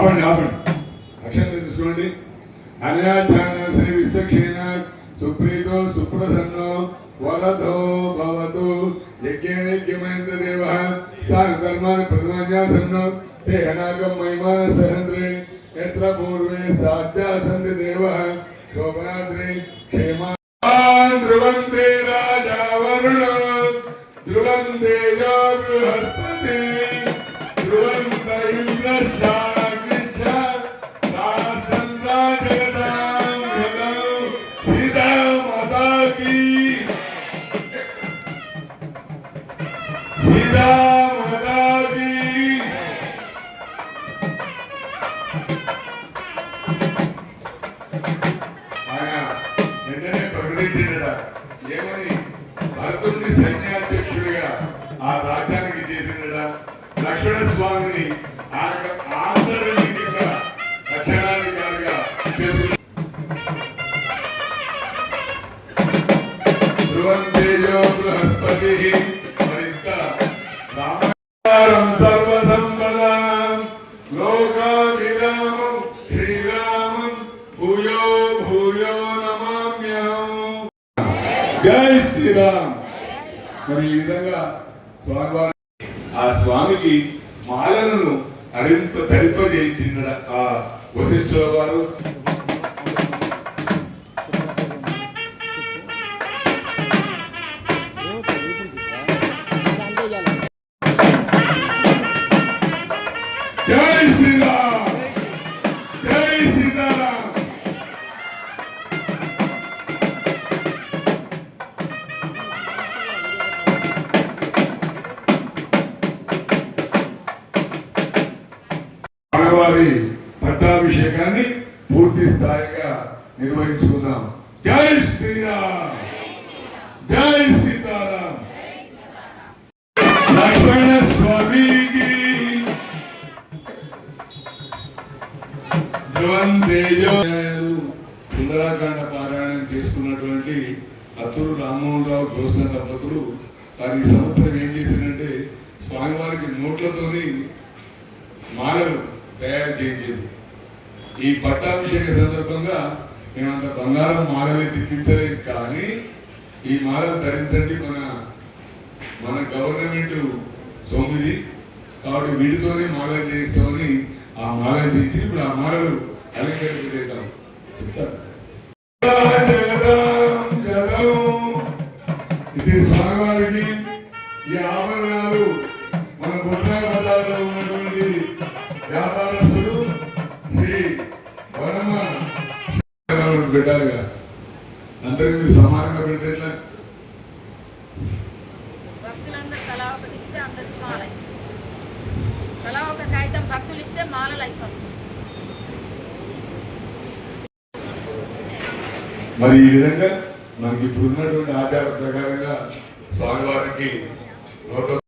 ఆపండి ఆపండి అక్షరం తీసుకోండి. అన్యాధ్యాన శ్రీ విశ్వక్షేణ సుప్రీతో సుప్రసన్నో వరదో భవతు యజ్ఞేనైక్యమేంద్ర దేవ స్థాన ధర్మాన్ ప్రతిమాన్యాసన్నో ते हनागम महिमान सहन्द्रे यत्र पूर्वे साध्या संधि देवः शोभनाद्रे क्षेमा ध्रुवन्ते राजा वरुण ध्रुवन्ते यो बृहस्पति ध्रुवन्त इंद्र शाकृष्य राष्ट्रंद्र जगतां जगौ सीता माता की सीता माता की ఏమని భరతుడిని సైన్యాధ్యక్షుడిగా ఆ రాజ్యానికి చేసినడా లక్ష్మణ స్వామిని ఆంధ్రనీతిగా రక్షణాధికారిగా ధ్రువంతేజో బృహస్పతి మరింత రామారం సర్వసంపదాం లోకాభిరామం శ్రీరామం భూయో భూయో నమామ్యహం. జై శ్రీరామ్. మరి ఈ విధంగా స్వామివారి ఆ స్వామికి మాలను ధరింపజేయించిన ఆ వశిష్ఠుల వారు జై శ్రీరామ్ జై సీతారాం. వారి పట్టాభిషేకాన్ని పూర్తి స్థాయిగా నిర్వహించుకుందాం. జై శ్రీరామ్ జై సీతారాం. లక్ష్మణ స్వామికి సుందరాకాండ పారాయణం చేసుకున్నటువంటి అతూరు రామ్మోహన్ రావు గోస్వామి దంపతులు వారి ఈ సంవత్సరం ఏం చేసిందంటే స్వామివారికి నోట్లతోని మాలలు తయారు చేయించేది. ఈ పట్టాభిషేక సందర్భంగా మేమంత బంగారం మాలలు తెప్పించలేదు, కానీ ఈ మాలలు ధరించండి మన గవర్నమెంట్ సొమ్మిది కాబట్టి వీటితోనే మాలలు చేస్తామని ఆ మాలలు తెచ్చి ఇప్పుడు ఆ మాలలు అలంకరించేద్దాం. ఇది స్వామివారికి ఈ ఆభరణాలు మన బొట్రా బజార్లో ఉన్నటువంటి వ్యాపారస్తులు శ్రీ వరమ పెట్టాలిగా. అందరికి మీరు సమానంగా పెడితే ఎట్లా? భక్తులందరూ తలా ఒకటి ఇస్తే అందరికి మాల, తలా ఒక కాగితం భక్తులు ఇస్తే మాలలు అయిపోతుంది. మరి ఈ విధంగా మనకి ఇప్పుడు ఉన్నటువంటి ఆచార ప్రకారంగా స్వామివారికి